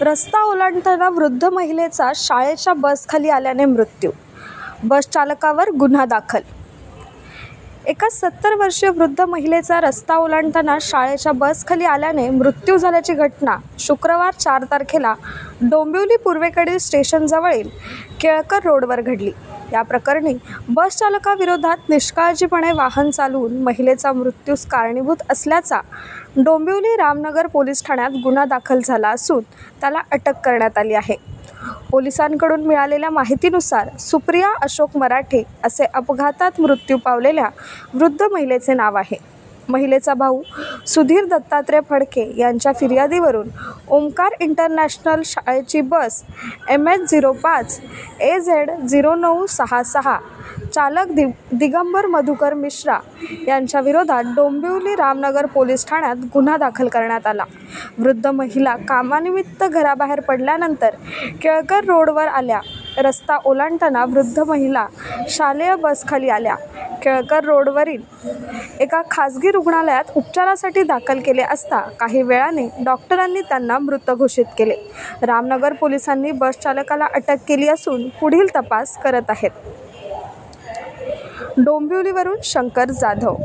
रस्ता ओलांडताना वृद्ध महिलेचा शाळेच्या बसखाली आल्याने मृत्यू. बस चालकावर गुन्हा दाखल. एका 70 वर्षीय वृद्ध महिलेचा रस्ता ओलांडताना शाळेच्या बसखाली आल्याने मृत्यू झाल्याची घटना शुक्रवार 4 तारखेला डोंबिवली पूर्वेकडील स्टेशनजवळील केळकर रोडवर घडली. या प्रकरणी बस चालकाविरोधात निष्काळजीपणे वाहन चालवून महिलेचा मृत्यूस कारणीभूत असल्याचा डोंबिवली रामनगर पोलीस ठाण्यात गुन्हा दाखल झाला असून त्याला अटक करण्यात आली आहे. पोलिसांकडून मिळालेल्या माहितीनुसार सुप्रिया अशोक मराठे असे अपघातात मृत्यू पावलेल्या वृद्ध महिलेचे नाव आहे. महिलेचा भाऊ सुधीर दत्तात्रय फडके यांच्या फिर्यादीवरून ओमकार इंटरनॅशनल शाळेची बस MH05 AZ0966 चालक दिगंबर मधुकर मिश्रा यांच्या विरोधात डोंबिवली रामनगर पोलीस ठाण्यात गुन्हा दाखल करण्यात आला. वृद्ध महिला कामानिमित्त घराबाहेर पडल्यानंतर केळकर रोडवर आल्या. रस्ता ओलांडताना वृद्ध महिला शालेय बसखाली आल्या. केळकर रोडवरील एका खासगी रुग्णालयात उपचारासाठी दाखल केले असता काही वेळाने डॉक्टरांनी त्यांना मृत घोषित केले. रामनगर पोलिसांनी बस चालकाला अटक केली असून पुढील तपास करत आहेत. डोंबिवलीवरून शंकर जाधव.